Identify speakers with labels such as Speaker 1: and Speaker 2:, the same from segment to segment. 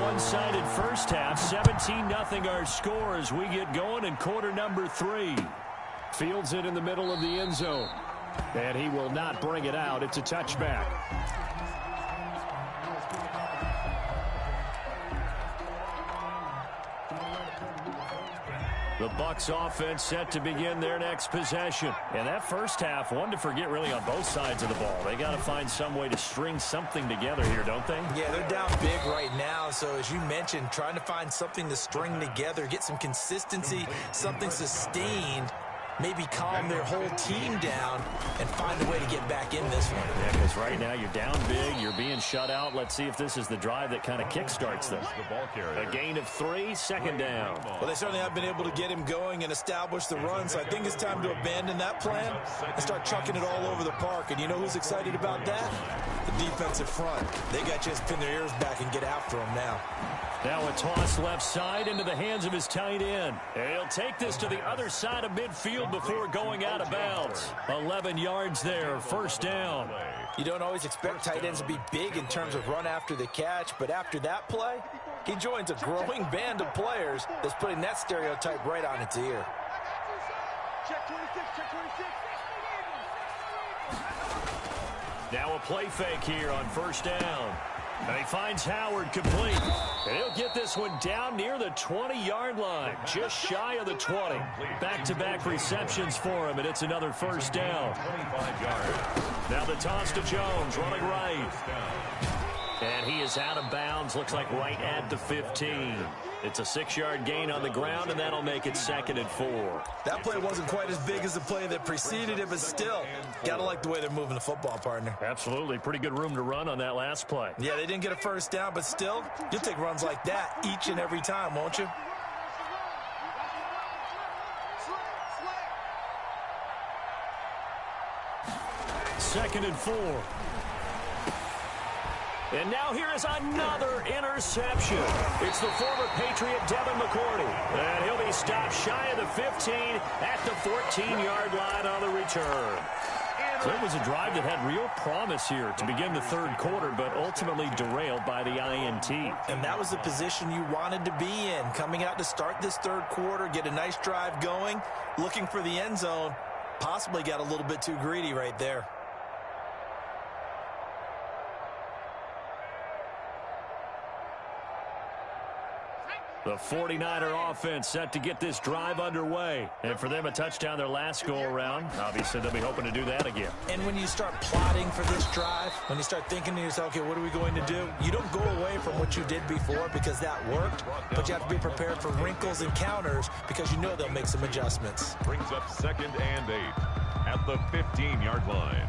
Speaker 1: one-sided first half. 17-0 our score as we get going in quarter number 3. Fields it in the middle of the end zone. And he will not bring it out. It's a touchback. The Bucs offense set to begin their next possession. And that first half, one to forget really on both sides of the ball. They got to find some way to string something together here, don't they?
Speaker 2: Yeah, they're down big right now. So as you mentioned, trying to find something to string together, get some consistency, something sustained, maybe calm their whole team down and find a way to get back in this one.
Speaker 1: Yeah, because right now you're down big, you're being shut out. Let's see if this is the drive that kind of kickstarts them. A gain of 3, second down.
Speaker 2: Well, they certainly have been able to get him going and establish the run, so I think it's time to abandon that plan and start chucking it all over the park. And you know who's excited about that? The defensive front. They got a chance to pin their ears back and get after him now.
Speaker 1: Now a toss left side into the hands of his tight end. And he'll take this to the other side of midfield before going out of bounds. 11 yards there, first down.
Speaker 2: You don't always expect tight ends to be big in terms of run after the catch, but after that play, he joins a growing band of players that's putting that stereotype right on its ear.
Speaker 1: Now a play fake here on first down. And he finds Howard complete. And he'll get this one down near the 20-yard line, just shy of the 20. Back-to-back receptions for him, and it's another first down. Now the toss to Jones, running right. And he is out of bounds, looks like right at the 15. It's a 6-yard gain on the ground, and that'll make it 2nd and 4.
Speaker 2: That play wasn't quite as big as the play that preceded it, but still, got to like the way they're moving the football, partner.
Speaker 1: Absolutely. Pretty good room to run on that last play.
Speaker 2: Yeah, they didn't get a first down, but still, you'll take runs like that each and every time, won't you?
Speaker 1: Second and 4. And now here is another interception. It's the former Patriot Devin McCourty. And he'll be stopped shy of the 15 at the 14-yard line on the return. So it was a drive that had real promise here to begin the third quarter, but ultimately derailed by the INT.
Speaker 2: And that was the position you wanted to be in, coming out to start this third quarter, get a nice drive going, looking for the end zone. Possibly got a little bit too greedy right there.
Speaker 1: The 49er offense set to get this drive underway. And for them, a touchdown their last go-around. Obviously, they'll be hoping to do that again.
Speaker 2: And when you start plotting for this drive, when you start thinking to yourself, okay, what are we going to do? You don't go away from what you did before because that worked, but you have to be prepared for wrinkles and counters because you know they'll make some adjustments.
Speaker 3: Brings up 2nd and 8 at the 15-yard line.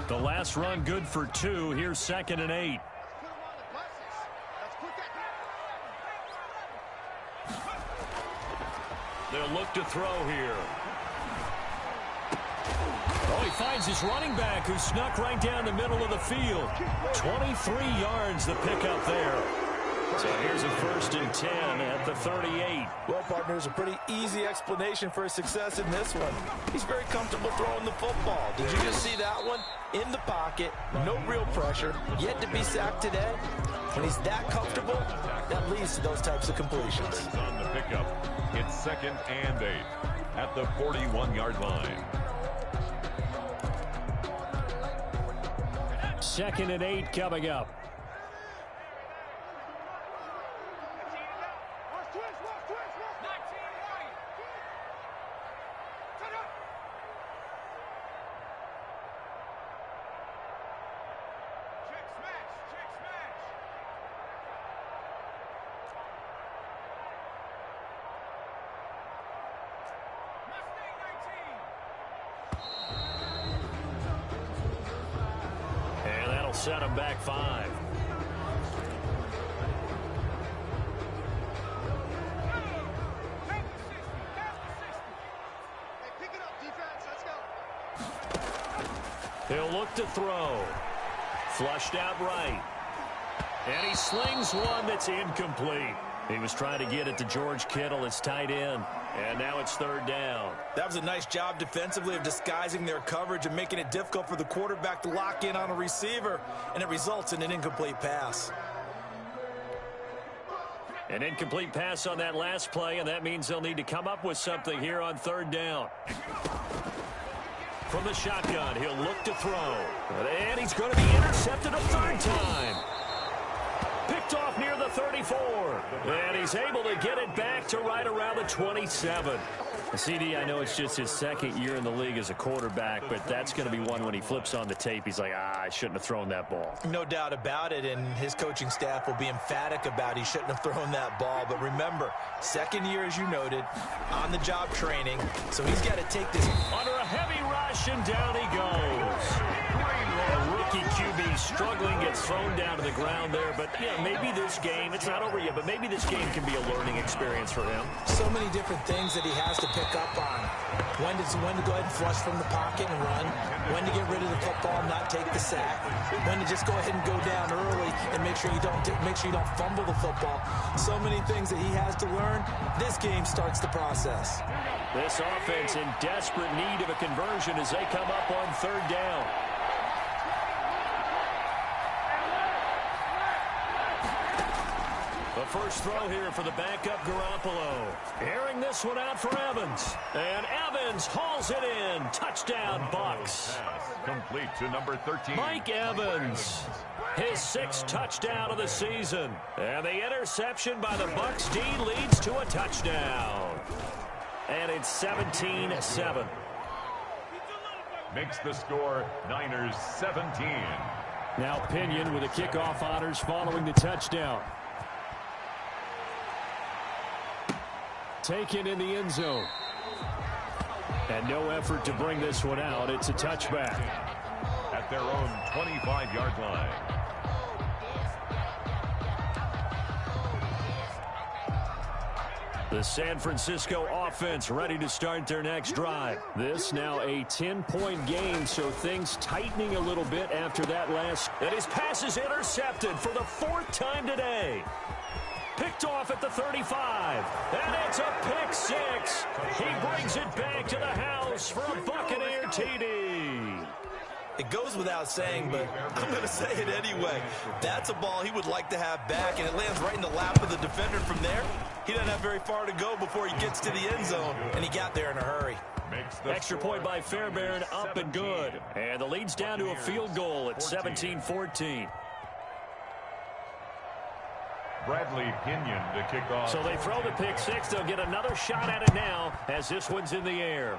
Speaker 1: The last run good for 2. Here's 2nd and 8. They'll look to throw here. Oh, he finds his running back who snuck right down the middle of the field. 23 yards the pickup there. So here's a 1st and 10 at the 38.
Speaker 2: Well, partner, there's a pretty easy explanation for his success in this one. He's very comfortable throwing the football. Did you just see that one? In the pocket, no real pressure, yet to be sacked today. When he's that comfortable, that leads to those types of completions.
Speaker 3: On the pickup, it's 2nd and 8 at the 41-yard line.
Speaker 1: 2nd and 8 coming up. Set him back 5. He'll look to throw. Flushed out right. And he slings one that's incomplete. He was trying to get it to George Kittle, his tight end. And now it's third down.
Speaker 2: That was a nice job defensively of disguising their coverage and making it difficult for the quarterback to lock in on a receiver, and it results in an incomplete pass.
Speaker 1: An incomplete pass on that last play, and that means they'll need to come up with something here on third down. From the shotgun, he'll look to throw. And he's going to be intercepted a third time. Picked off near the 34. And he's able to get it back to right around the 27. CD, I know it's just his second year in the league as a quarterback, but that's going to be one when he flips on the tape. He's like, I shouldn't have thrown that ball.
Speaker 2: No doubt about it, and his coaching staff will be emphatic about he shouldn't have thrown that ball. But remember, second year, as you noted, on-the-job training, so he's got to take this.
Speaker 1: Under a heavy rush, and down he goes. A rookie QB struggling, gets thrown down to the ground there. But, yeah, maybe this game, it's not over yet, but maybe this game can be a learning experience for him.
Speaker 2: So many different things that he has to pick up on. When to go ahead and flush from the pocket and run. When to get rid of the football and not take the sack. When to just go ahead and go down early and make sure you don't fumble the football. So many things that he has to learn. This game starts the process.
Speaker 1: This offense in desperate need of a conversion as they come up on third down. The first throw here for the backup Garoppolo. Airing this one out for Evans. And Evans hauls it in. Touchdown, Bucks.
Speaker 3: Complete to number 13.
Speaker 1: Mike Evans. His sixth touchdown of the season. And the interception by the Bucks D leads to a touchdown. And it's 17-7.
Speaker 3: Makes the score Niners 17.
Speaker 1: Now Pinion with the kickoff honors following the touchdown. Taken in the end zone. And no effort to bring this one out. It's a touchback.
Speaker 3: At their own 25-yard line.
Speaker 1: The San Francisco offense ready to start their next drive. This now a 10-point game, so things tightening a little bit after that last. And his pass is intercepted for the fourth time today. Picked off at the 35. And it's a pick six. He brings it back to the house for a Buccaneer TD.
Speaker 2: It goes without saying, but I'm going to say it anyway. That's a ball he would like to have back, and it lands right in the lap of the defender from there. He doesn't have very far to go before he gets to the end zone, and he got there in a hurry.
Speaker 1: Extra point by Fairbairn, up and good. And the lead's down to a field goal at 17-14.
Speaker 3: Bradley Pinion to kick off.
Speaker 1: So they throw the pick six. They'll get another shot at it now as this one's in the air.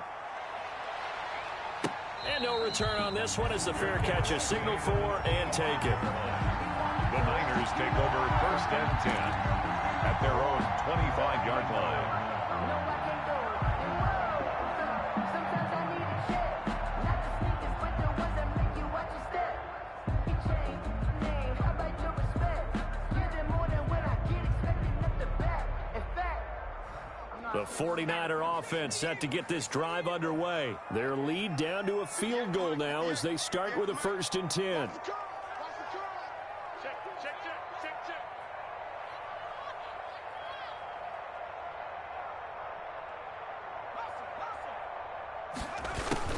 Speaker 1: And no return on this one as the fair catch is signaled for and taken.
Speaker 3: The Niners take over first and 10 at their own 25-yard line.
Speaker 1: The 49er offense set to get this drive underway. Their lead down to a field goal now as they start with a 1st and 10.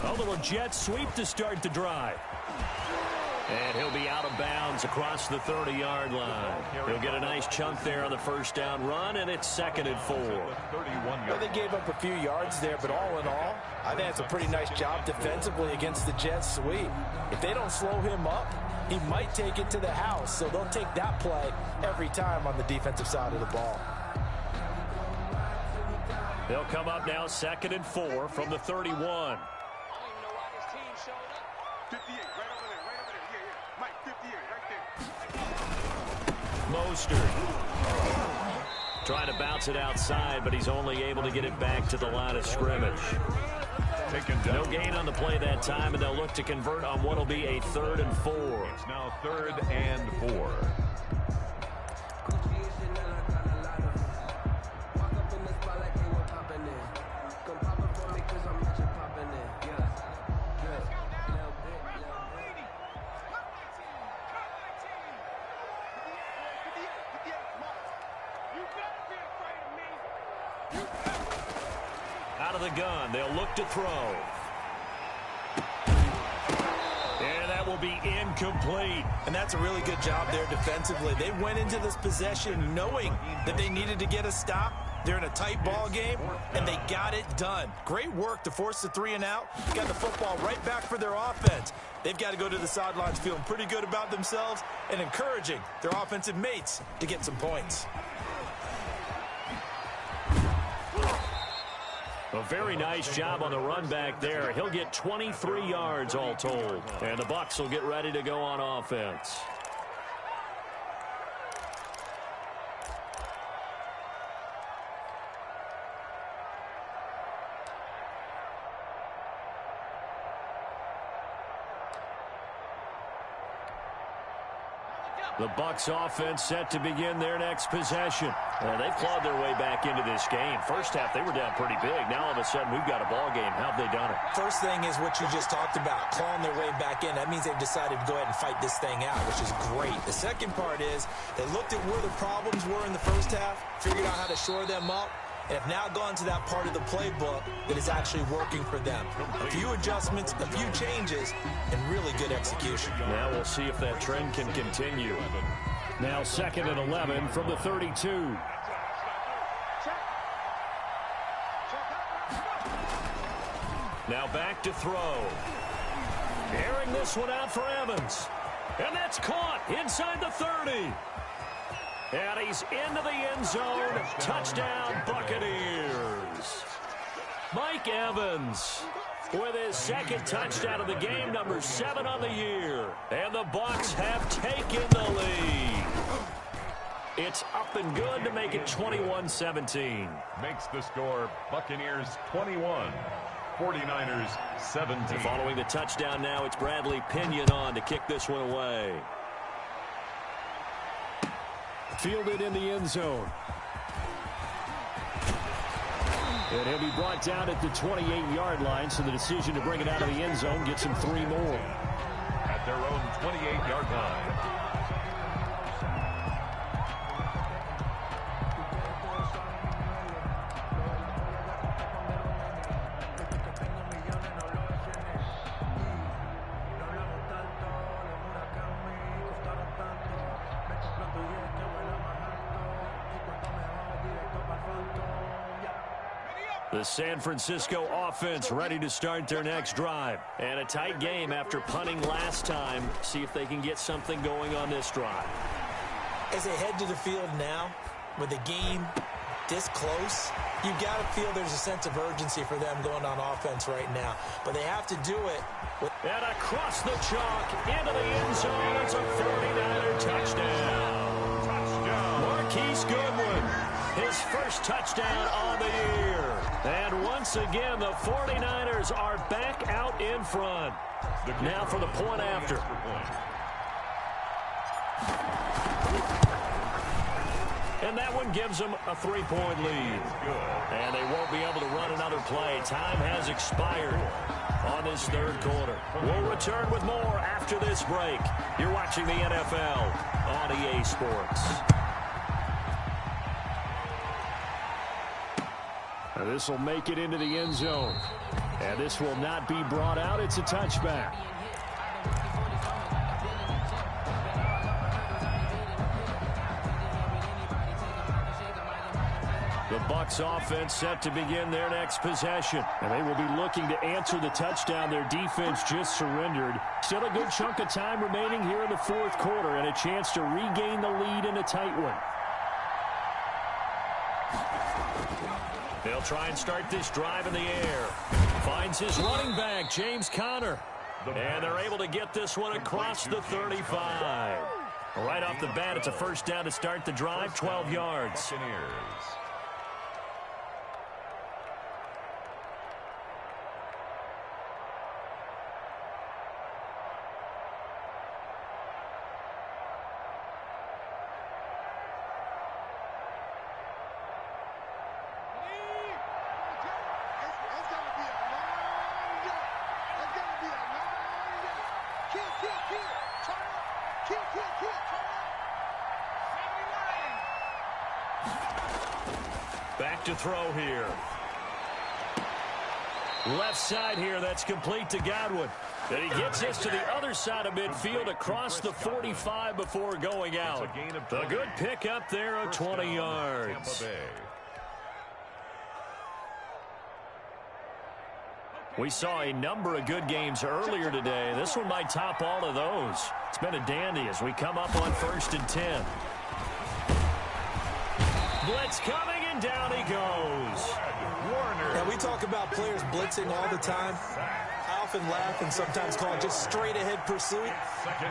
Speaker 1: A little jet sweep to start the drive. And he'll be out of bounds across the 30-yard line. He'll get a nice chunk there on the first down run, and it's 2nd and 4.
Speaker 2: Well, they gave up a few yards there, but all in all, I think it's a pretty nice job defensively against the jet sweep. If they don't slow him up, he might take it to the house, so they'll take that play every time on the defensive side of the ball.
Speaker 1: They'll come up now 2nd and 4 from the 31. Mostert trying to bounce it outside, but he's only able to get it back to the line of scrimmage. No gain on the play that time, and they'll look to convert on what will be a 3rd and 4.
Speaker 3: It's now 3rd and 4.
Speaker 1: out of the gun. They'll look to throw. And that will be incomplete.
Speaker 2: And that's a really good job there defensively. They went into this possession knowing that they needed to get a stop. They're in a tight ball game, and they got it done. Great work to force the 3 and out. Got the football right back for their offense. They've got to go to the sidelines feeling pretty good about themselves and encouraging their offensive mates to get some points.
Speaker 1: A very nice job on the run back there. He'll get 23 yards all told. And the Bucs will get ready to go on offense. The Bucs offense set to begin their next possession. They've clawed their way back into this game. First half, they were down pretty big. Now, all of a sudden, we've got a ball game. How have they done it?
Speaker 2: First thing is what you just talked about, clawing their way back in. That means they've decided to go ahead and fight this thing out, which is great. The second part is they looked at where the problems were in the first half, figured out how to shore them up, and have now gone to that part of the playbook that is actually working for them. A few adjustments, a few changes, and really good execution.
Speaker 1: Now we'll see if that trend can continue. Now 2nd and 11 from the 32. Now back to throw. Airing this one out for Evans. And that's caught inside the 30. And he's into the end zone. Touchdown, Buccaneers. Mike Evans with his second touchdown of the game, number 7 on the year. And the Bucs have taken the lead. It's up and good to make it 21-17.
Speaker 3: Makes the score Buccaneers 21, 49ers 17.
Speaker 1: Following the touchdown now, it's Bradley Pinion on to kick this one away. Fielded in the end zone. And he'll be brought down at the 28-yard line, so the decision to bring it out of the end zone gets him 3 more.
Speaker 3: At their own 28-yard line.
Speaker 1: The San Francisco offense ready to start their next drive. And a tight game after punting last time. See if they can get something going on this drive.
Speaker 2: As they head to the field now, with the game this close, you've got to feel there's a sense of urgency for them going on offense right now. But they have to do it.
Speaker 1: And across the chalk, into the end zone. It's a 49er touchdown. Marquise Goodwin, his first touchdown on the year. And once again, the 49ers are back out in front. Now for the point after. And that one gives them a 3-point lead. And they won't be able to run another play. Time has expired on this third quarter. We'll return with more after this break. You're watching the NFL on EA Sports. Now this will make it into the end zone. And this will not be brought out. It's a touchback. The Bucs offense set to begin their next possession. And they will be looking to answer the touchdown their defense just surrendered. Still a good chunk of time remaining here in the fourth quarter and a chance to regain the lead in a tight one. They'll try and start this drive in the air. Finds his running back, James Conner. And they're able to get this one across the 35. Right off the bat, it's a first down to start the drive, 12 yards. Back to throw here. Left side here, that's complete to Godwin. And he gets us to the other side of midfield across the 45 before going out. A good pick up there of 20 yards. We saw a number of good games earlier today. This one might top all of those. It's been a dandy as we come up on 1st and 10. Blitz coming, and down he goes.
Speaker 2: Now, we talk about players blitzing all the time. I often laugh and sometimes call it just straight-ahead pursuit.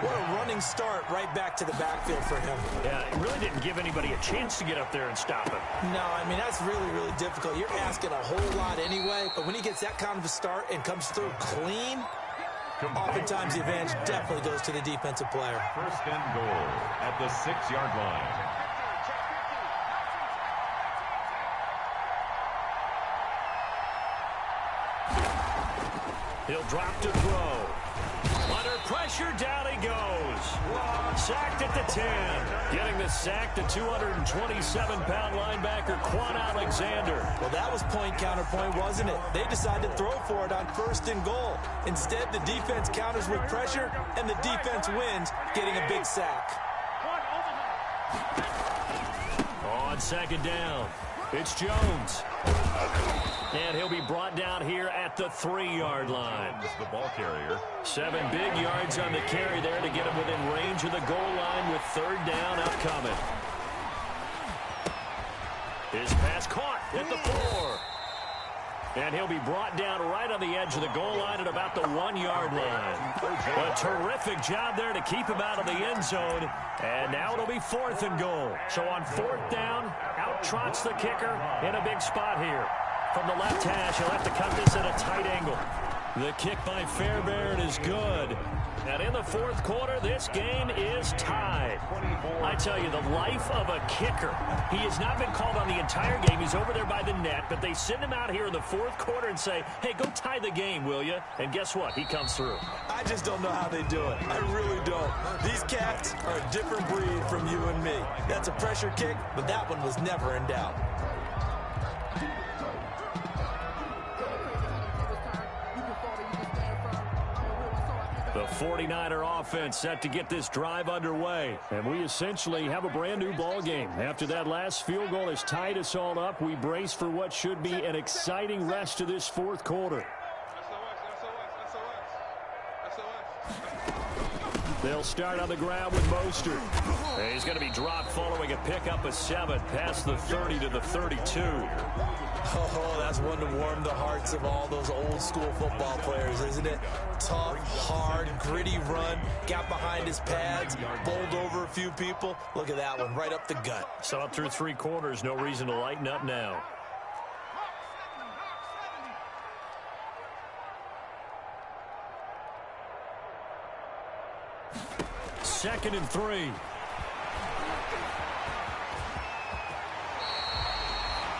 Speaker 2: What a running start right back to the backfield for him.
Speaker 1: Yeah, it really didn't give anybody a chance to get up there and stop him.
Speaker 2: No, I mean, that's really, really difficult. You're asking a whole lot anyway, but when he gets that kind of a start and comes through clean, oftentimes the advantage definitely goes to the defensive player.
Speaker 3: 1st and goal at the 6-yard line.
Speaker 1: He'll drop to throw. Under pressure, down he goes. Sacked at the 10. Getting the sack to 227-pound linebacker Quan Alexander.
Speaker 2: Well, that was point counterpoint, wasn't it? They decided to throw for it on 1st and goal. Instead, the defense counters with pressure, and the defense wins, getting a big sack.
Speaker 1: On 2nd down, it's Jones. And he'll be brought down here at the 3-yard line.
Speaker 3: The ball carrier.
Speaker 1: 7 big yards on the carry there to get him within range of the goal line with 3rd down upcoming. His pass caught at the 4. And he'll be brought down right on the edge of the goal line at about the 1-yard line. A terrific job there to keep him out of the end zone. And now it'll be 4th and goal. So on 4th down, out trots the kicker in a big spot here. From the left hash, he'll have to cut this at a tight angle. The kick by Fairbairn is good. And in the 4th quarter, this game is tied. I tell you, the life of a kicker. He has not been called on the entire game. He's over there by the net, but they send him out here in the 4th quarter and say, hey, go tie the game, will you? And guess what? He comes through.
Speaker 2: I just don't know how they do it. I really don't. These cats are a different breed from you and me. That's a pressure kick, but that one was never in doubt.
Speaker 1: The 49er offense set to get this drive underway. And we essentially have a brand new ball game. After that last field goal has tied us all up, we brace for what should be an exciting rest of this 4th quarter. They'll start on the ground with Mostert. And he's going to be dropped following a pickup of 7 past the 30 to the 32.
Speaker 2: Oh, that's one to warm the hearts of all those old school football players, isn't it? Tough, hard, gritty run, got behind his pads, bowled over a few people. Look at that one, right up the gut.
Speaker 1: So up through 3 quarters, no reason to lighten up now. Second and 3.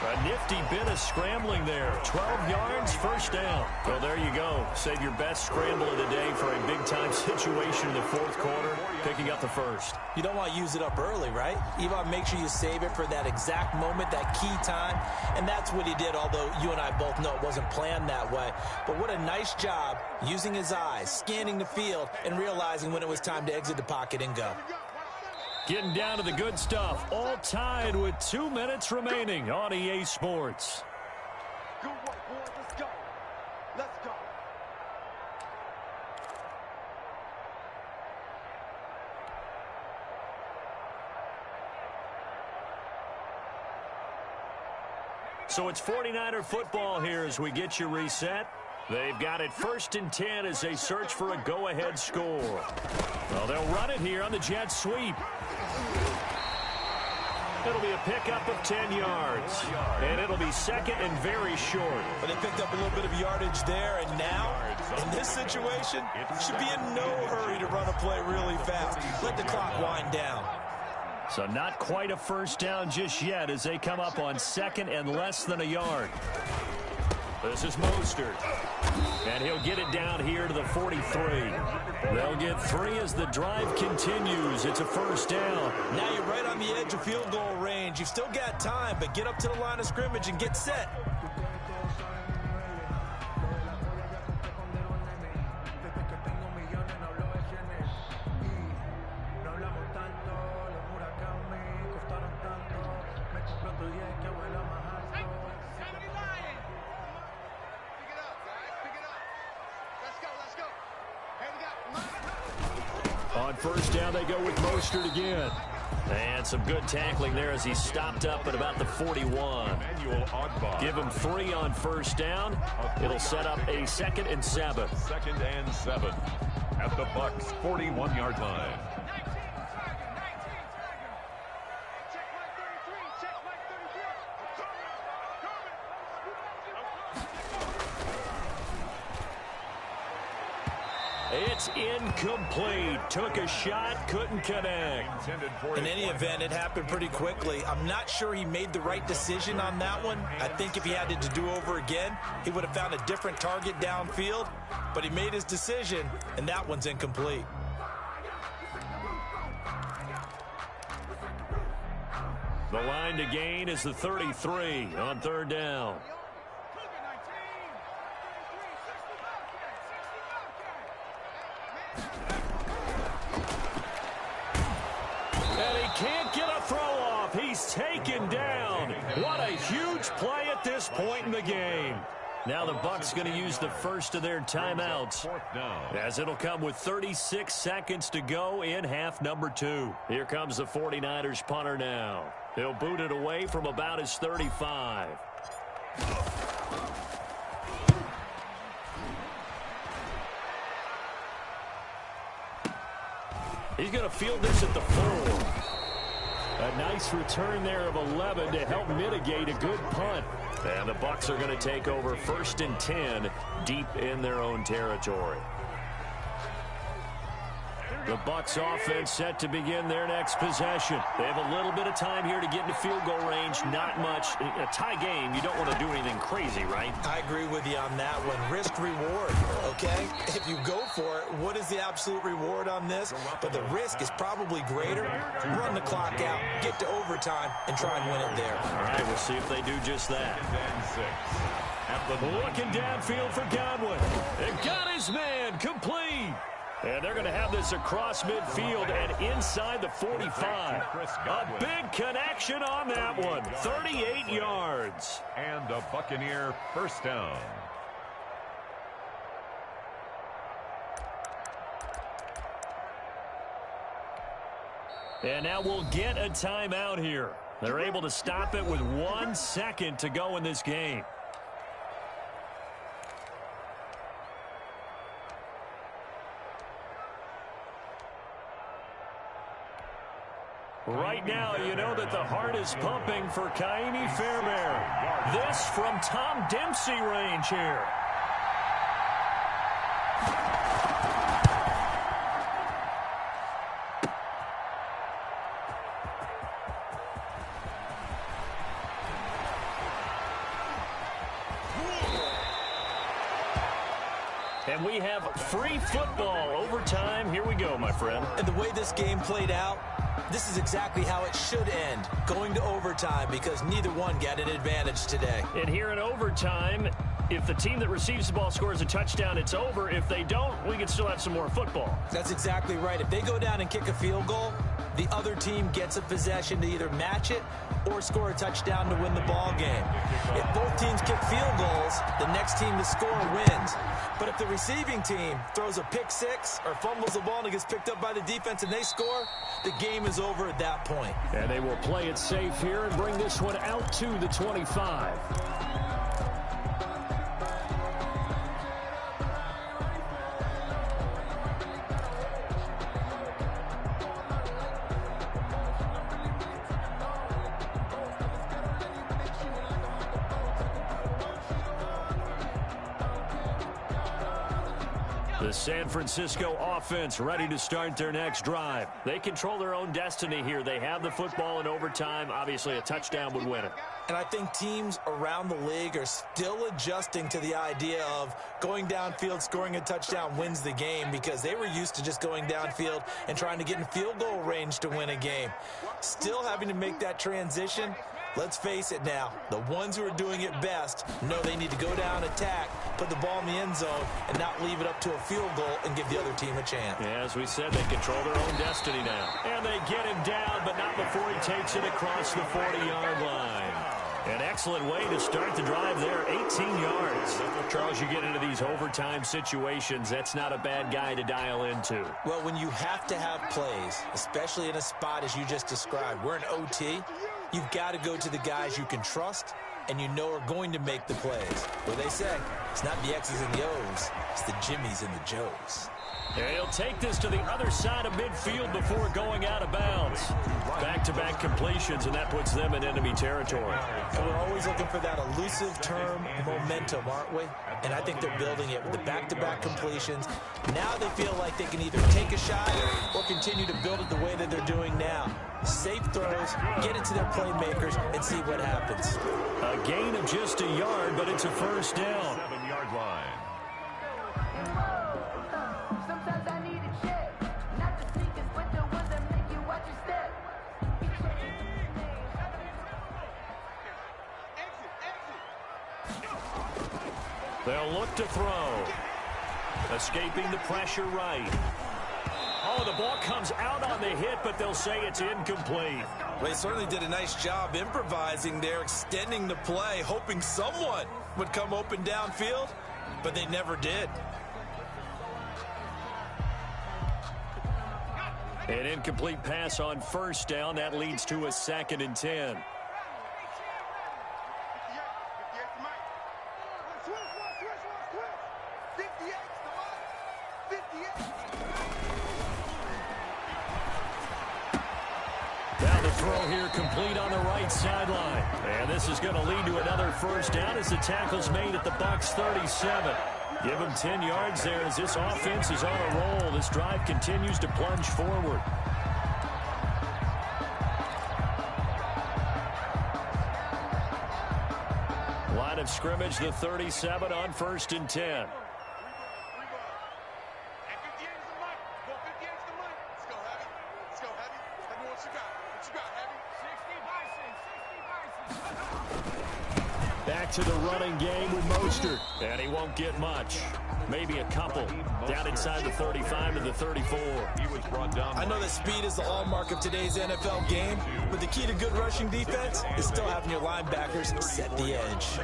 Speaker 1: A nifty bit of scrambling there. 12 yards, 1st down. Well, there you go. Save your best scramble of the day for a big-time situation in the 4th quarter, picking up the 1st.
Speaker 2: You don't want to use it up early, right? You want to make sure you save it for that exact moment, that key time. And that's what he did, although you and I both know it wasn't planned that way. But what a nice job using his eyes, scanning the field, and realizing when it was time to exit the pocket and go.
Speaker 1: Getting down to the good stuff. All tied with 2 minutes remaining on EA Sports.
Speaker 4: Good work, boys. Let's go. Let's go.
Speaker 1: So it's 49er football here as we get you reset. They've got it 1st and 10 as they search for a go-ahead score. Well, they'll run it here on the jet sweep. It'll be a pickup of 10 yards. And it'll be 2nd and very short.
Speaker 2: But they picked up a little bit of yardage there, and now, in this situation, should be in no hurry to run a play really fast. Let the clock wind down.
Speaker 1: So not quite a 1st down just yet as they come up on 2nd and less than a yard. This is Mostert. And he'll get it down here to the 43. They'll get 3 as the drive continues. It's a 1st down.
Speaker 2: Now you're right on the edge of field goal range. You've still got time, but get up to the line of scrimmage and get set.
Speaker 1: on first down, they go with Mostert again. And some good tackling there as he stopped up at about the 41. Give him 3 on first down. It'll set up a 2nd and 7.
Speaker 3: 2nd and 7 at the Bucs' 41-yard line.
Speaker 1: It's incomplete. Took a shot, couldn't connect.
Speaker 2: In any event, it happened pretty quickly. I'm not sure he made the right decision on that one. I think if he had to do over again, he would have found a different target downfield. But he made his decision, and that one's incomplete.
Speaker 1: The line to gain is the 33 on 3rd down. Can't get a throw off. He's taken down. What a huge play at this point in the game. Now the Bucs going to use the first of their timeouts, as it'll come with 36 seconds to go in half number 2. Here comes the 49ers punter now. He'll boot it away from about his 35. He's going to field this at the 4. A nice return there of 11 to help mitigate a good punt. And the Bucs are going to take over 1st and 10 deep in their own territory. The Bucs offense set to begin their next possession. They have a little bit of time here to get into field goal range. Not much. A tie game, you don't want to do anything crazy, right?
Speaker 2: I agree with you on that one. Risk reward, okay? If you go for it, what is the absolute reward on this? But the risk is probably greater. Run the clock out, get to overtime, and try and win it there.
Speaker 1: All right, we'll see if they do just that. Looking downfield for Godwin. And got his man complete. And they're going to have this across midfield and inside the 45. A big connection on that one. 38 yards.
Speaker 3: And a Buccaneer first down.
Speaker 1: And now we'll get a timeout here. They're able to stop it with 1 second to go in this game. Right now, you know that the heart is pumping for Kaimi Fairbairn. This from Tom Dempsey range here. And we have free football overtime. Here we go, my friend.
Speaker 2: And the way this game played out, this is exactly how it should end, going to overtime, because neither one got an advantage today.
Speaker 1: And here in overtime, if the team that receives the ball scores a touchdown, it's over. If they don't, we can still have some more football.
Speaker 2: That's exactly right. If they go down and kick a field goal, the other team gets a possession to either match it or score a touchdown to win the ball game. If both teams kick field goals, the next team to score wins. But if the receiving team throws a pick six or fumbles the ball and it gets picked up by the defense and they score, the game is over at that point.
Speaker 1: And they will play it safe here and bring this one out to the 25. The San Francisco offense ready to start their next drive. They control their own destiny here. They have the football in overtime. Obviously, a touchdown would win it.
Speaker 2: And I think teams around the league are still adjusting to the idea of going downfield, scoring a touchdown wins the game, because they were used to just going downfield and trying to get in field goal range to win a game. Still having to make that transition. Let's face it now, the ones who are doing it best know they need to go down, attack, put the ball in the end zone, and not leave it up to a field goal and give the other team a chance.
Speaker 1: Yeah, as we said, they control their own destiny now. And they get him down, but not before he takes it across the 40-yard line. An excellent way to start the drive there, 18 yards. Charles, you get into these overtime situations, that's not a bad guy to dial into.
Speaker 2: Well, when you have to have plays, especially in a spot as you just described, we're in OT, you've got to go to the guys you can trust and you know are going to make the plays. Well, they say it's not the X's and the O's, it's the Jimmies and the Joes.
Speaker 1: And he'll take this to the other side of midfield before going out of bounds. Back-to-back completions, and that puts them in enemy territory.
Speaker 2: And we're always looking for that elusive term, momentum, aren't we? And I think they're building it with the back-to-back completions. Now they feel like they can either take a shot or continue to build it the way that they're doing now. Safe throws, get it to their playmakers, and see what happens.
Speaker 1: A gain of just a yard, but it's a first down.
Speaker 3: 7-yard line.
Speaker 1: They'll look to throw. Escaping the pressure right. Oh, the ball comes out on the hit, but they'll say it's incomplete.
Speaker 2: Well, they certainly did a nice job improvising there, extending the play, hoping someone would come open downfield, but they never did.
Speaker 1: An incomplete pass on first down. That leads to a 2nd and 10. Now the throw here complete on the right sideline. And this is going to lead to another first down as the tackle's made at the Bucs 37. Give them 10 yards there as this offense is on a roll. This drive continues to plunge forward. Line of scrimmage, the 37 on 1st and 10. Back to the running game with Mostert. And he won't get much. Maybe a couple. Down inside the 35 to the 34.
Speaker 3: He was brought down.
Speaker 2: I know that speed is the hallmark of today's NFL game, but the key to good rushing defense is still having your linebackers set the edge.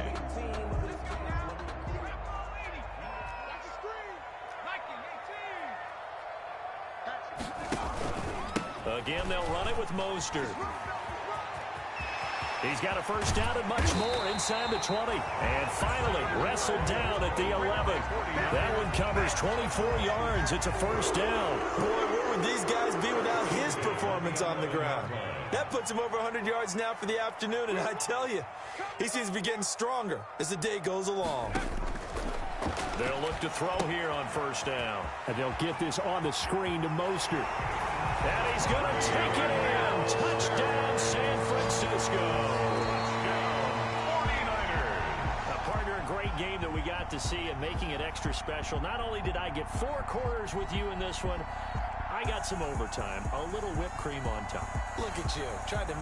Speaker 1: Again, they'll run it with Mostert. He's got a first down and much more inside the 20. And finally, wrestled down at the 11. That one covers 24 yards. It's a first down.
Speaker 2: Boy, where would these guys be without his performance on the ground? That puts him over 100 yards now for the afternoon, and I tell you, he seems to be getting stronger as the day goes along.
Speaker 1: They'll look to throw here on first down. And they'll get this on the screen to Mostert. And he's going to take it in. Touchdown, San Francisco. A great game that we got to see and making it extra special. Not only did I get 4 quarters with you in this one, I got some overtime, a little whipped cream on top.
Speaker 2: Look at you. Tried to...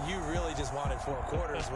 Speaker 2: You really just wanted 4 quarters.